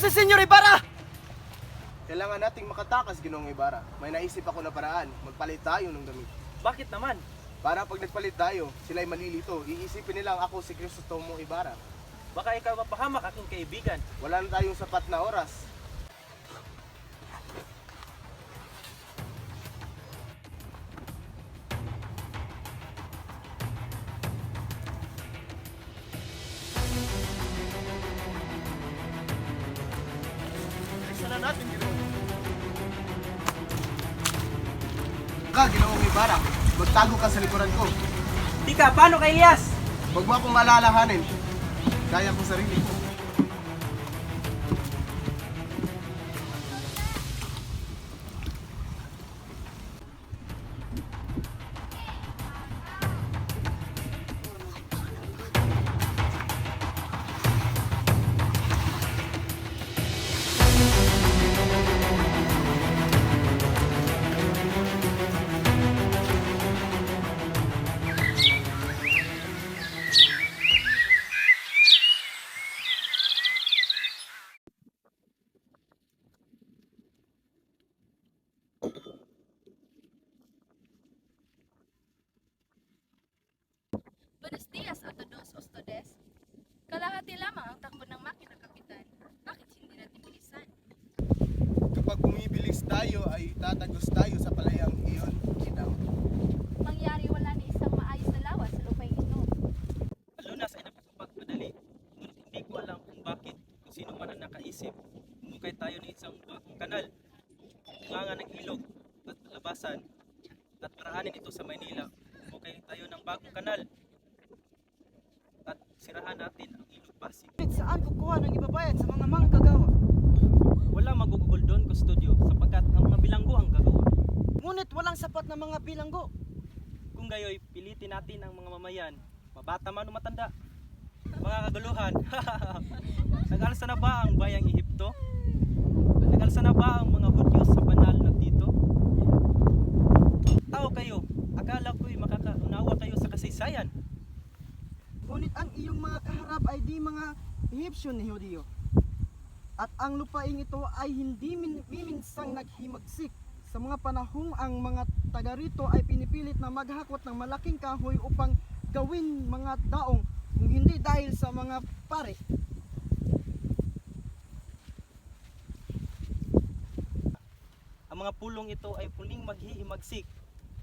si Senyor Ibarra! Kailangan nating makatakas, Ginoong Ibarra. May naisip ako na paraan. Magpalit tayo ng damit. Bakit naman? Para pag nagpalit tayo, sila'y malilito. Iisipin nilang ako si Crisostomo Ibarra. Baka ikaw mapahamak aking kaibigan. Wala na tayong sapat na oras. Isa na natin, Ginoong. Ginoong Ibarra, magtago ka sa likuran ko. Tika, paano kay Elias? Huwag mo akong alalahanin. Kaya ko sarili ko. Buenos dias a todos ustedes. Kalahati lamang ang takbo ng makina, Kapitan. Bakit hindi natin bilisan? Kapag bumibilis tayo ay tatagos tayo sa palayang iyon, Ginang. Mangyari wala na isang maayos na lawas sa lupain ito. Lunas ay napakapagmadali. Ngunit hindi ko alam kung bakit, kung sino man ang nakaisip. Umukay tayo ng isang bagong kanal. Tunganga ng ilog at labasan. At paraanin ito sa Maynila. Umukay tayo ng bagong kanal. At sirahan natin ang ilog Pasig. Saan kukuha ng ibabayad sa mga manggagawa? Wala magugugol doon, Kustudio, sapagkat ang mga bilanggo ang gagawa. Ngunit walang sapat na mga bilanggo. Kung gayoy, pilitin natin ang mga mamayan, mabata man o matanda. Mga kaguluhan, nag-alsa na ba ang bayang Ehipto? Nag-alsa na ba ang mga Hudyo sa banal na Tito? Tao kayo, akala ko'y makakaunawa kayo sa kasaysayan. Ngunit ang iyong mga kaharap ay di mga Egyptian ni Hudiyo. At ang lupaing ito ay hindi miminsang naghimagsik. Sa mga panahong ang mga taga rito ay pinipilit na maghakot ng malaking kahoy upang gawin mga daong, kung hindi dahil sa mga pare. Ang mga pulong ito ay puling maghihimagsik.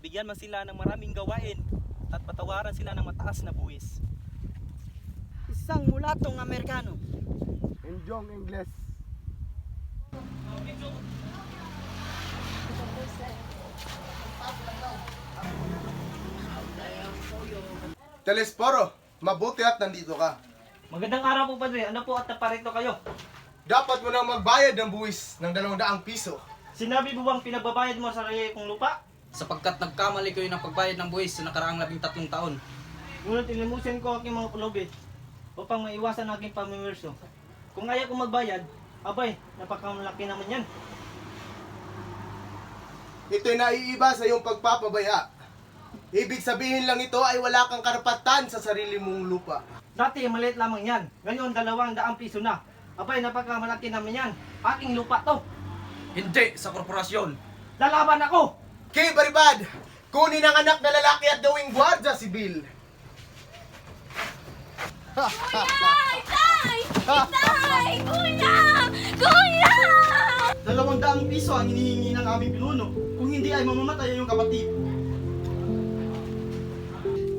Bigyan man sila ng maraming gawain at patawaran sila ng mataas na buwis. Isang mulatong Amerikano. Enjong Ingles. Telesporo, mabuti at nandito ka. Magandang araw po, Padre. Ano po at naparito kayo? Dapat mo nang magbayad ng buwis ng 200 piso. Sinabi mo bang pinagbabayad mo sa sarili kong lupa? Sapagkat nagkamali kayo ng pagbayad ng buwis sa nakaraang 13 taon. Ngunit ilimusin ko aking mga pulubit upang maiwasan ang aking pamiwerso. Kung ayaw kong magbayad, abay, napakalaki naman yan. Ito'y naiiba sa iyong pagpapabaya. Ibig sabihin lang ito ay wala kang karapatan sa sarili mong lupa. Dati maliit lamang yan, ngayon 200 piso na. Abay, napakamalaki naman yan. Aking lupa to. Hindi sa korporasyon. Lalaban ako! Kay Baribad, kunin ang anak na lalaki at gawing gwardya sibil. Itay! Itay! Kuya! Kuya! 200 piso ang hinihingi ng aming pinuno. Kung hindi ay mamamatay yung kapatid.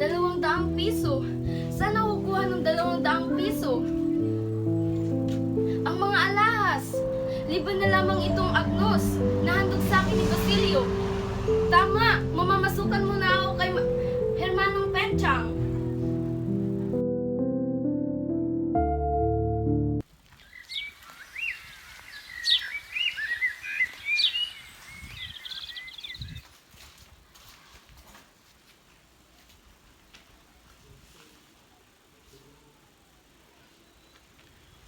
200 piso. Saan ako kukuha ng 200 piso? Ang mga alahas. Liban na lamang itong agnos na handog sa akin ni Basilio. Tama, mamamasukan mo na ako kay Hermanong Penchang.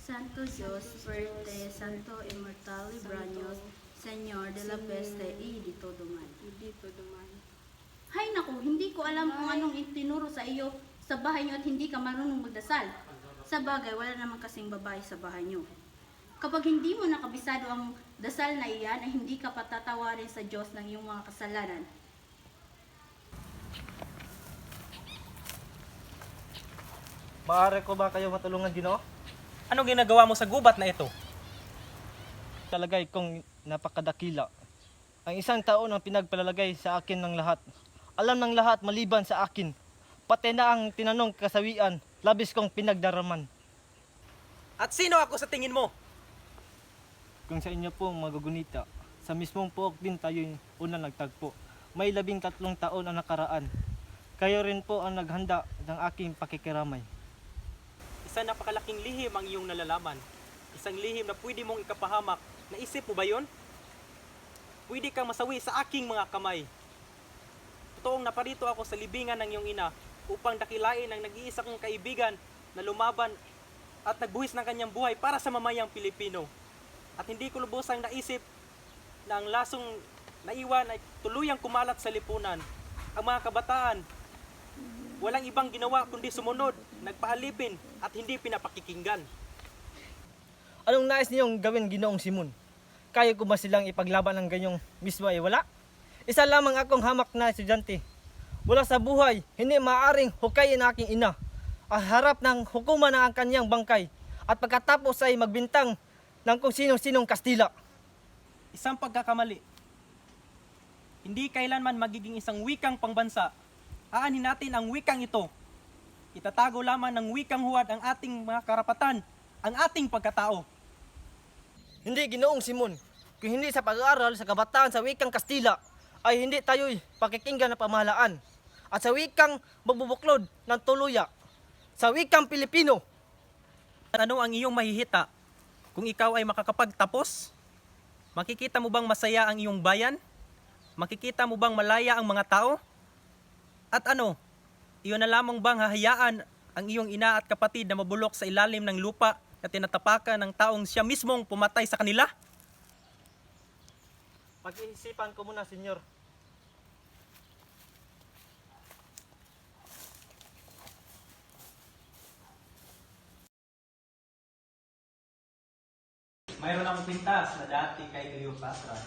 Santo Dios, fuerte, Santo Immortal Libraños, Señor de la Peste y dito duman. Hay naku, hindi ko alam kung anong itinuro sa iyo sa bahay niyo at hindi ka marunong magdasal. Sa bagay, wala naman kasing babae sa bahay niyo. Kapag hindi mo nakabisado ang dasal na iyan, ay hindi ka patatawarin sa Diyos ng iyong mga kasalanan. Maaari ko ba kayo matulungan, Ginoo? Anong ginagawa mo sa gubat na ito? Talagay kong napakadakila. Ang isang taon ang pinagpalalagay sa akin ng lahat. Alam ng lahat maliban sa akin. Pati na ang tinanong kasawian, labis kong pinagdaraman. At sino ako sa tingin mo? Kung sa inyo pong magagunita, sa mismong puok din tayo'y unang nagtagpo. May 13 taon ang nakaraan. Kayo rin po ang naghanda ng aking pakikiramay. Isang napakalaking lihim ang iyong nalalaman. Isang lihim na pwede mong ikapahamak. Naisip mo ba yon? Pwede kang masawi sa aking mga kamay. Totoong naparito ako sa libingan ng iyong ina upang dakilain ang nag-iisa kong kaibigan na lumaban at nagbuhis ng kanyang buhay para sa mamayang Pilipino. At hindi ko lubosang naisip na ang lasong naiwan ay tuluyang kumalat sa lipunan. Ang mga kabataan, walang ibang ginawa kundi sumunod, nagpaalipin at hindi pinapakikinggan. Anong nais niyong gawin, Ginoong Simon? Kaya ko ba silang ipaglaban ng ganyong mismo ay wala? Isa lamang akong hamak na estudyante. Wala sa buhay, hindi maaaring hukayin ang aking ina. Ang harap ng hukuman ng kanyang bangkay. At pagkatapos ay magbintang ng kung sino-sinong Kastila. Isang pagkakamali. Hindi kailanman magiging isang wikang pangbansa. Aanhin natin ang wikang ito. Itatago lamang ng wikang huwad ang ating mga karapatan, ang ating pagkatao. Hindi, Ginoong Simon. Kung hindi sa pag-aaral sa kabataan sa wikang Kastila, ay hindi tayo'y pakikinggan ng pamahalaan. At sa wikang magbubuklod ng tuluya, sa wikang Pilipino. Ano ang iyong mahihita kung ikaw ay makakapagtapos? Makikita mo bang masaya ang iyong bayan? Makikita mo bang malaya ang mga tao? At ano, iyon na lamang bang hahayaan ang iyong ina at kapatid na mabulok sa ilalim ng lupa na tinatapakan ng taong siya mismong pumatay sa kanila? Pag-iisipan ko muna, Senyor. Mayroon akong pintas na dati kay Cleopatra.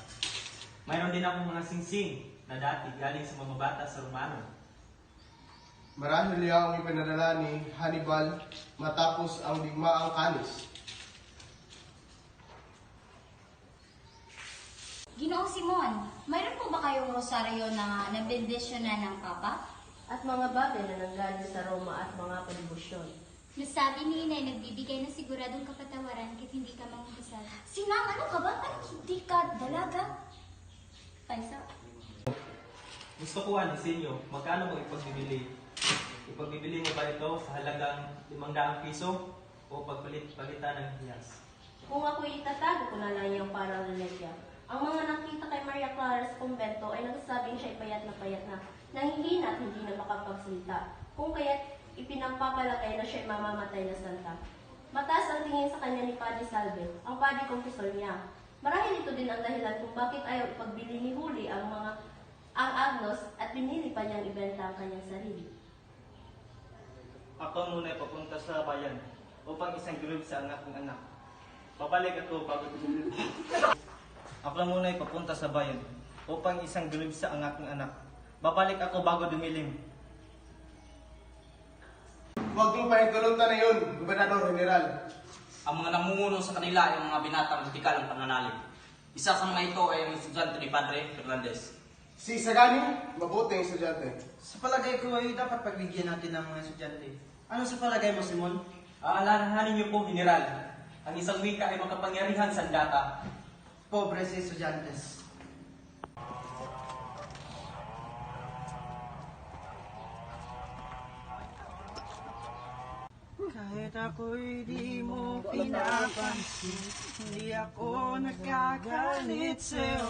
Mayroon din akong mga singsing na dati galing sa mga bata sa Romano. Marahil ang ipinadala ni Hannibal matapos ang digmaang Canis. Ginoong Simon, mayroon po ba kayong rosaryo na nabendisyonan ng Papa? At mga bagay na nanggaling sa Roma at mga palibusyon. Nasabi ni Inay nagbibigay ng siguradong kapatawaran kahit hindi ka mangkasal. Sinang, ano ka ba? Parang hindi ka dalaga? Paisa. Gusto ko sa inyo, magkano mo ipagbibili? Ipagbibili mo ba ito sa halagang 500 piso o pagpalitan ng hiyas? Kung ako'y itatago ko na lang yung parang religiya, ang mga nakita kay Maria Clara sa kumbento ay nagsasabing siya'y payat na, nanghihina at hindi na makapagsalita. Kung kaya't ipinagpapalagay na siya'y mamamatay na santa. Mataas ang tingin sa kanya ni Padre Salve, ang Padre Confessor niya. Marahil ito din ang dahilan kung bakit ayaw ipagbili ni Huli ang Agnos at pinili pa niyang ibenta ang kanyang sarili. Ako muna ay papunta sa bayan upang isang gulog sa aking anak. Babalik ako bago dumilim. Ako muna ay papunta sa bayan upang isang gulog sa aking anak. Babalik ako bago dumilim. Huwag mong pahintulutan na yun, Gobernador General. Ang mga namumuno sa kanila ay ang mga binatang radikal ng pananalig. Isa sa mga ito ay ang estudyante ni Padre Fernandez. Si Sagani, mabuting estudyante. Sa palagay ko ay dapat pagbigyan natin ng mga estudyante. Ano sa palagay mo, Simon? Aalalahanin niyo po, General, ang isang wika ay makapangyarihan sa data. Pobre si estudyantes. Kahit ako'y di mo pinapansin, hindi ako nagkagalit sa'yo.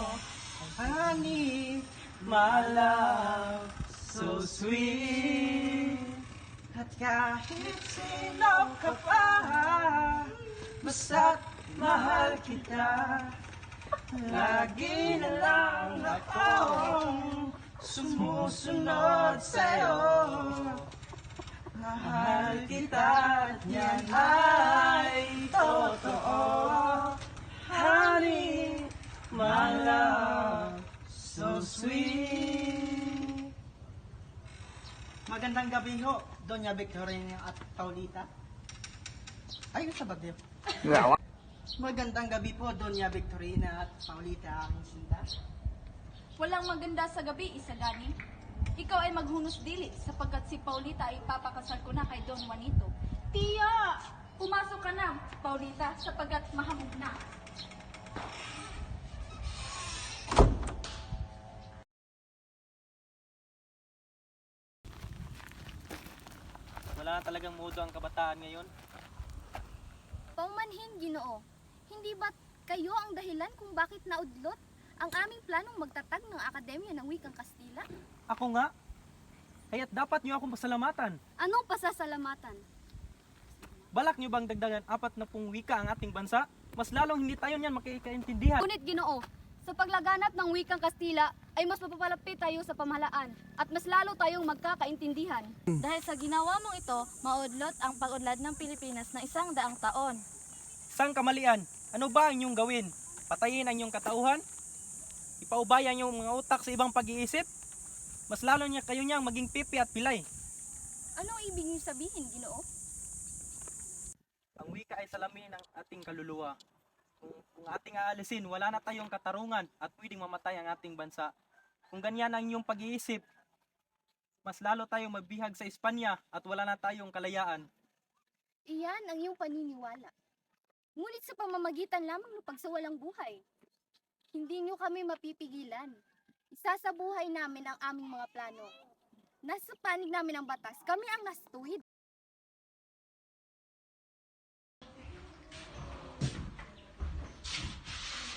Honey, my love, so sweet. At kahit sino ka pa, basta't mahal kita. Lagi na lang akong sumusunod sa'yo. Mahal kita at yan ay totoo. Honey, my love, so sweet. Magandang gabi ho, Doña Victorina at Paulita. Ay, sa bagyo. Magandang gabi po, Doña Victorina at Paulita, aking sinda. Walang maganda sa gabi, Isagani. Ikaw ay maghunos dili sapagkat si Paulita ay ipapakasal ko na kay Don Juanito. Tiya! Pumasok ka na, Paulita, sapagkat mahamog na. Wala na talagang modo ang kabataan ngayon. Paumanhin, Ginoo. Hindi ba kayo ang dahilan kung bakit naudlot ang aming planong magtatag ng Akademya ng Wikang Kastila? Ako nga. Kaya't dapat niyo akong pasalamatan. Anong pasasalamatan? Balak niyo bang dagdagan 40 wika ang ating bansa? Mas lalong hindi tayo niyan makikaintindihan. Ngunit, Ginoo, sa paglaganap ng Wikang Kastila ay mas mapapalapit tayo sa pamahalaan at mas lalo tayong magkakaintindihan. Dahil sa ginawa mong ito, maudlot ang pag-unlad ng Pilipinas ng 100 taon. Isang kamalian, ano ba ang inyong gawin? Patayin ang inyong katauhan? Ipaubayan yung mga utak sa ibang pag-iisip? Mas lalo niya kayo niyang maging pipi at pilay. Anong ibig niyo sabihin, Ginoo? Ang wika ay salamin ng ating kaluluwa. Kung ating aalisin, wala na tayong katarungan at pwedeng mamatay ang ating bansa. Kung ganyan ang iyong pag-iisip, mas lalo tayong mabihag sa Espanya at wala na tayong kalayaan. Iyan ang iyong paniniwala. Ngunit sa pamamagitan lamang ng pagsawalang buhay, hindi niyo kami mapipigilan. Isasabuhay namin ang aming mga plano. Nasa panig namin ang batas, kami ang nasa tuwid.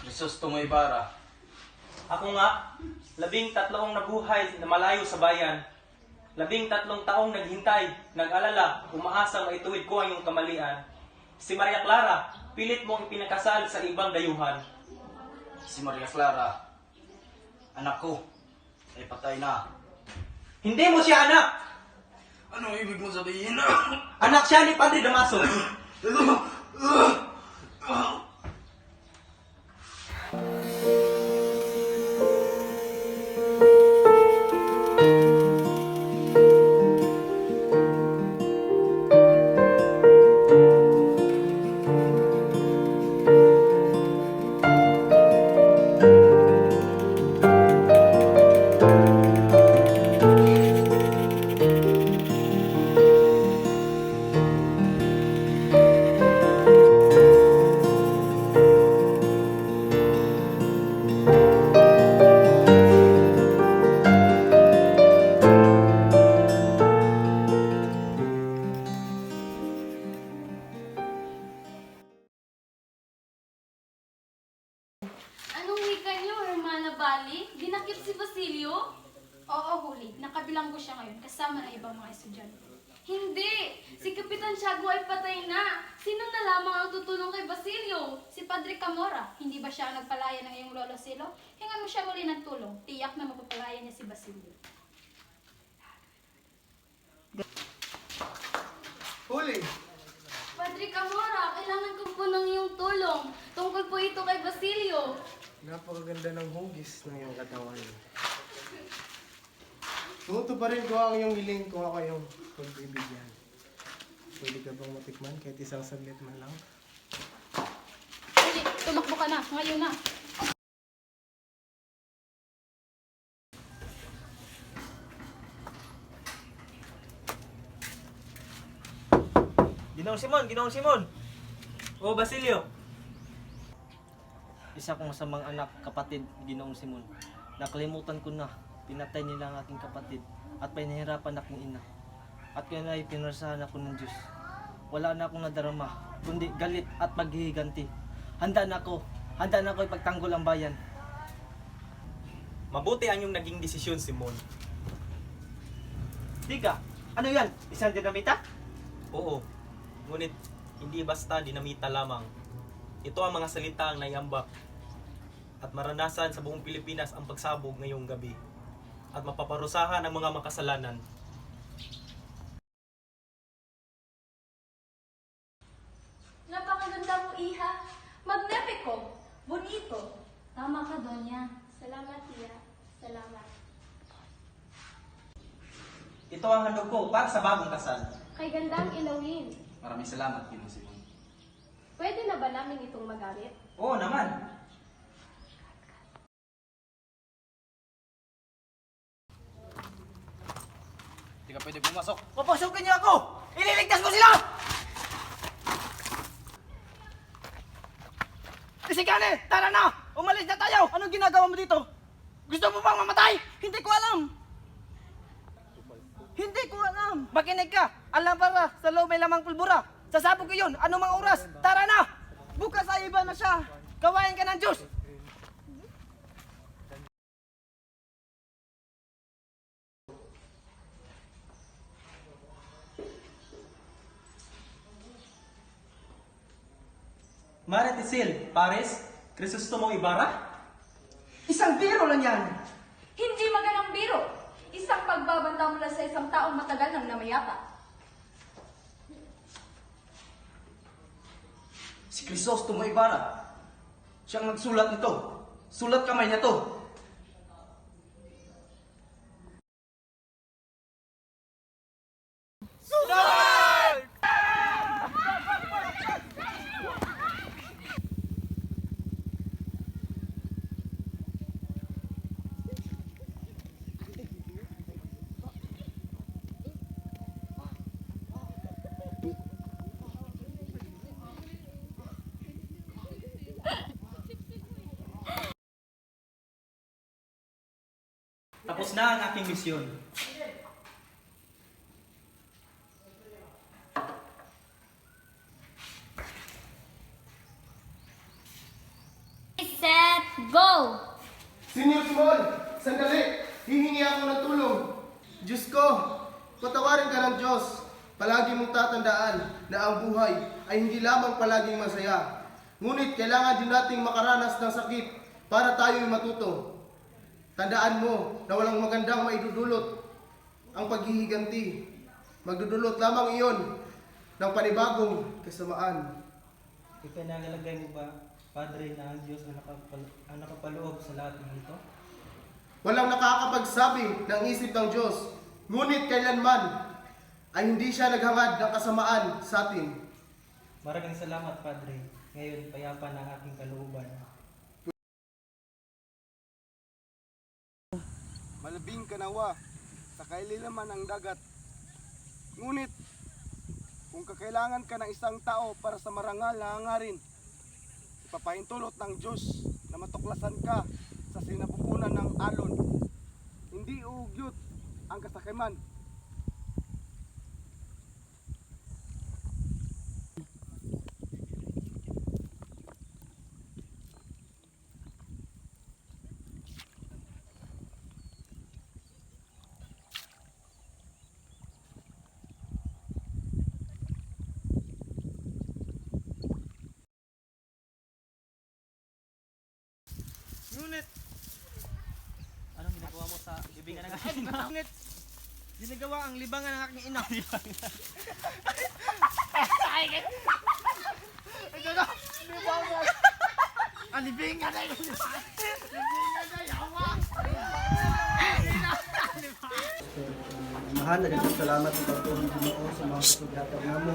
Jesus tumoy para. Ako nga, 13 nabuhay na malayo sa bayan. 13 taong naghintay, nag-alala, umaasa maituwid ko ang iyong kamalian. Si Maria Clara, pilit mong ipinakasal sa ibang dayuhan. Si Maria Clara, anak ko, ay patay na. Hindi mo siya anak! Anong ibig mo sabihin? Anak siya ni Padre Damaso. Anong wika niyo, Hermana Bali? Dinakip si Basilio? Oo, huli. Nakabilang ko siya ngayon kasama ng ibang mga estudyante. Hindi! Si Kapitan Tiago ay patay na! Sino na lamang ang tutulong kay Basilio? Si Padre Camora. Hindi ba siya ang nagpalaya ng iyong lolo Silo? Hingan mo siya muli ng tulong. Tiyak na mapapalaya niya si Basilio. Huli! Padre Camora, kailangan ko po ng iyong tulong. Tungkol po ito kay Basilio. Napakaganda ng hugis ng iyong katawan. Tuto pa rin ko ang iyong hiling kung ako yung pagbibigyan. Pwede ka bang matikman kahit isang saglit man lang? Hindi, tumakbo ka na. Ngayon na. Ginoong Simon! O Basilio! Isa kong masamang anak, kapatid, Ginoong Simon. Nakalimutan ko na, pinatay nila ang aking kapatid at pinahirapan akong ina. At kaya na pinarasahan ako ng Diyos. Wala na akong nadarama, kundi galit at paghihiganti. Handa na ako ipagtanggol ang bayan. Mabuti ang iyong naging desisyon, Simon. Tiga, ano yan? Isang dinamita? Oo, ngunit hindi basta dinamita lamang. Ito ang mga salita ang naiambak at maranasan sa buong Pilipinas ang pagsabog ngayong gabi at mapaparusahan ang mga makasalanan. Napakaganda mo, Iha. Magnifico. Ito ang handog ko para sa bagong kasal. Kay gandang ilawin. Maraming salamat, Ginong Simon. Pwede na ba namin itong magamit? Oo naman. Hindi ka pwede pumasok. Papasukin niyo ako! Ililigtas ko sila! Isikane! Tara na! Umalis na tayo! Anong ginagawa mo dito? Gusto mo bang mamatay? Hindi ko alam! Hindi ko alam! Makinig ka! Alam para sa loob may lamang pulbura. Sasabog ko yun! Anong mga oras? Tara na! Bukas ay iba na siya! Gawain ka ng Diyos! Maritisil, Paris, Crisostomo Ibarra? Isang biro lang yan! Hindi magandang biro. Isang pagbabanta mula sa isang taong matagal nang namayapa. Si Crisostomo Ibarra. Siyang nagsulat nito. Sulat kamay niya to. Tapos na ang aking misyon. Set, go! Senyor Simon, sandali. Hihingi ako ng tulong. Diyos ko, patawarin ka ng Diyos. Palagi mong tatandaan na ang buhay ay hindi lamang palaging masaya. Ngunit kailangan din nating makaranas ng sakit para tayo'y matuto. Tandaan mo na walang magandang maidudulot ang paghihiganti. Magdudulot lamang iyon ng panibagong kasamaan. Ipinalalagay mo ba, Padre, na ang Diyos ang nakapaloob sa lahat ng ito? Walang nakakapagsabi ng isip ng Diyos, ngunit kailanman ay hindi siya naghangad ng kasamaan sa atin. Maraming salamat, Padre. Ngayon, payapa na ang aking kalooban. Malabing kanawa sa kaililaman ng dagat. Ngunit, kung kakailangan ka ng isang tao para sa marangal na hangarin, ipapahintulot ng Diyos na matuklasan ka sa sinapupunan ng alon. Hindi uugyot ang kasakiman. Ngunit, Anong ginagawa mo sa libingan ng aking ina? ngunit, ginagawa ang libangan ng aking ina. Ang libingan ay Mahal na dito salamat sa pagtuon Ginoo sa mga paghatag namo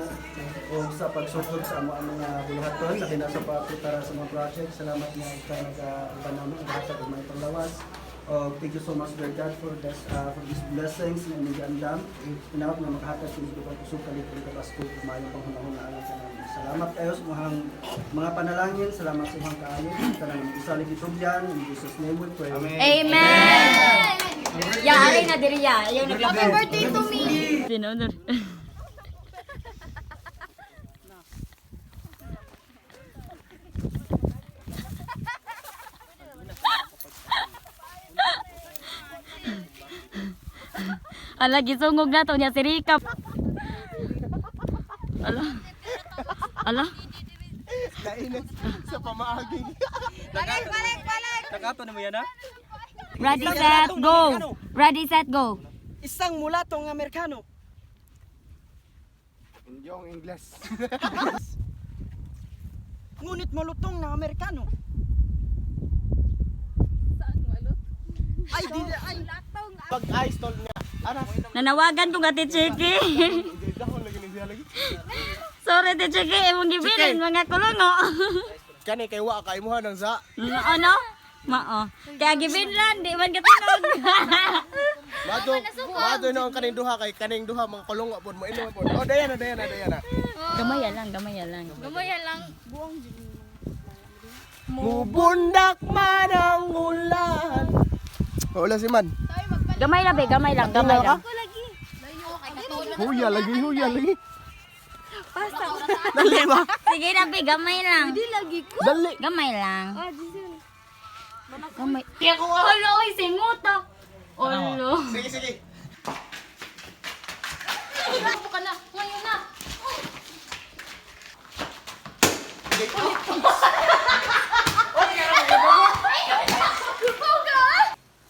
o sa pagsugod sa amo ang mga buluhaton na kinasa para sa mga project. Salamat nga ikaw nag-uban namo ang hatag ng mga panglawas. Thank you so much, dear God, for these blessings na nag-andam. Pinawag na makahatag sa ito pag-usog kalit ng kapasko kung mayroong panghunahon na alam sa namin. Salamat kayo sa mga panalangin. Salamat sa mga kaayon. Talagang isalig ito dyan. In Jesus' name we pray. Amen! Yari na diri ya. Happy birthday to me! Ala, gisungog na to niya si Rika. Ala. Ala. Kainit sa pamaaging. Nakato na mo yan, ha? Ready, set, go! Ready, set, go! isang mulatong Amerikano. Hindi yung Ingles. Ngunit malutong na Amerikano. Saan malot? Ay, di ay. Pag-ice tol niya Nanawagan ko nga Tichiki. Sorry Tichiki, imong gibilin mga kulungo. Kani kay wa kay mo nang sa. Ano? Mao. Kaya gibinlan, di man katinog. Mato no ang kaning duha kay kaning duha mga kulungo pod mo ino pod. Oh, dayan na. Gamaya lang, gamaya lang. Gamaya lang. Buong Mubundak man ang ulan. Wala si man. Gamay lang, be, gamay lang, gamay lang. Huya lagi. Basta. Dali ba? Sige na, be, gamay lang. Hindi lagi ko. Dali. Gamay lang. Giselle. Gamay. Olo, oy, singutok. Olo. Sige. Ako ka na. Ngayon na.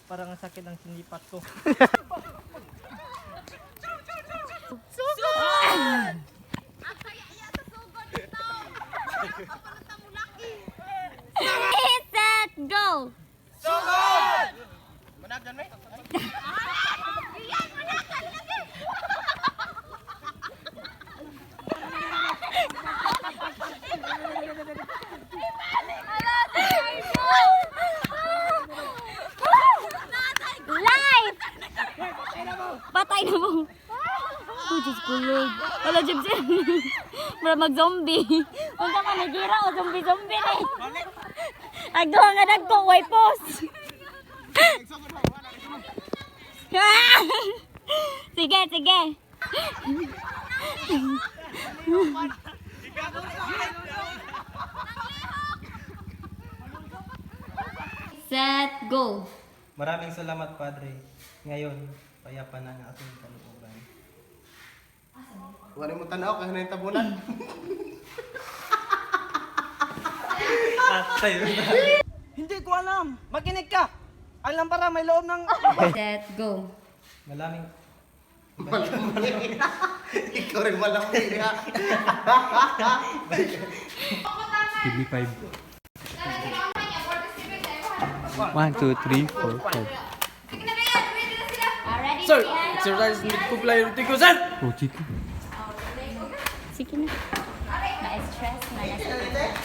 Parang ang sakit ng sinipat ko. Set, go! Managan me. Live! Patay na mo. Oh, Diyos ko, Lord. Wala, Jim. Para mag-zombie. Kung ka manigira o zombie-zombie na eh. Agduha nga nagko, wipos. Sige. Set, go. Maraming salamat, Padre. Ngayon, payapa na ang aking kalooban. Wala mo tanaw kay na tabunan. Hindi ko alam. Makinig ka. Alam para may loob ng... Set, go. Malaming Ikaw rin malaki ha. Give me 5. 1, 2, 3, 4, 5. Sir, Exercise hindi ko player ko, sir! Oh, chicken. sige na. Na-stress, na-stress.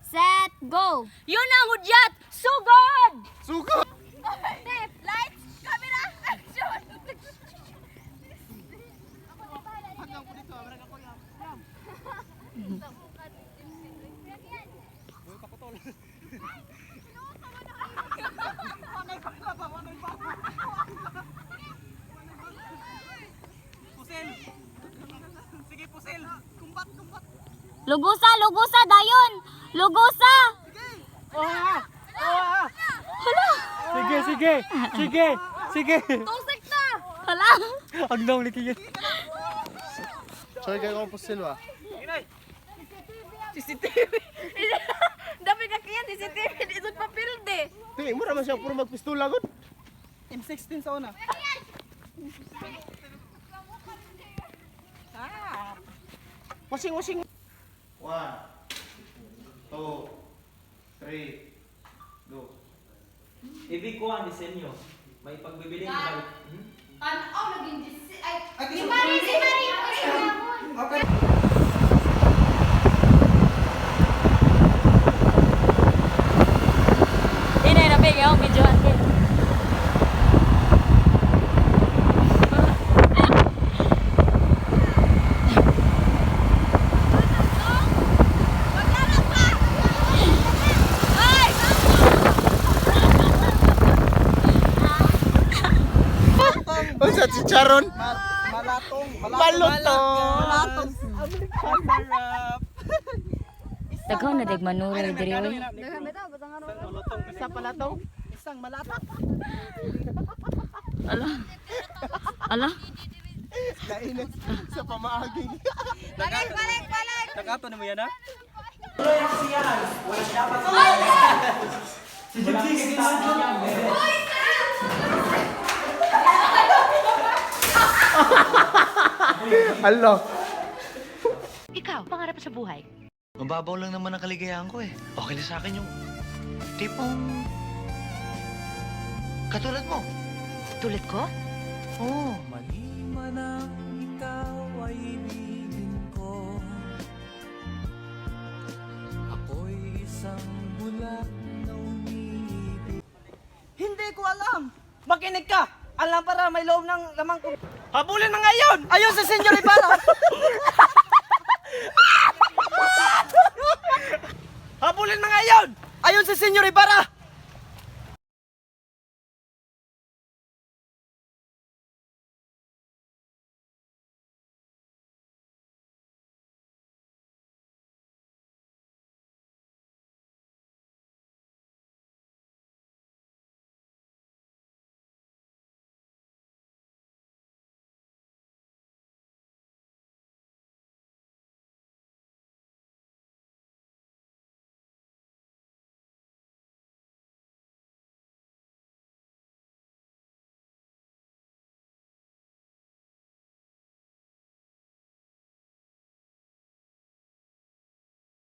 Set, go! Yun ang hudyat! Sugod! Sugod. Lights, camera, action! Lugusa, dayon! Lugusa! Sige. Tusik na! Hala! Ang daw likiyan. Choy kay ko silwa. CCTV. Dami ka kaya CCTV. Dito pa pilde. Tingin mo naman siya puro magpistola gud. M16 sa una. Washing. 1, 2, 3, go. ibig ko ang disenyo. May pagbibiling ba? Tanaw naging si Mari! Ini na big yung video atin. Unsa si Charon? Malatong. Daghan na dig manuroy diri oy. Isa palatong. Isang malatak. Ala. Nainit sa pamaaging. Balik! Nakato na mo yan ha? Hello. Ikaw, pangarap sa buhay? Mababaw lang naman ang kaligayahan ko eh. Okay na sa akin yung tipong katulad mo. Tulad ko? Oo. Maliman ang ikaw ay ibigin ko. Ako'y isang bulag na umiibig. Hindi ko alam. Makinig ka. Alam para may loob ng lamang ko. Habulin na ngayon! Ayun sa Senyor Ibarra! Habulin na ngayon! Ayun sa Senyor Ibarra!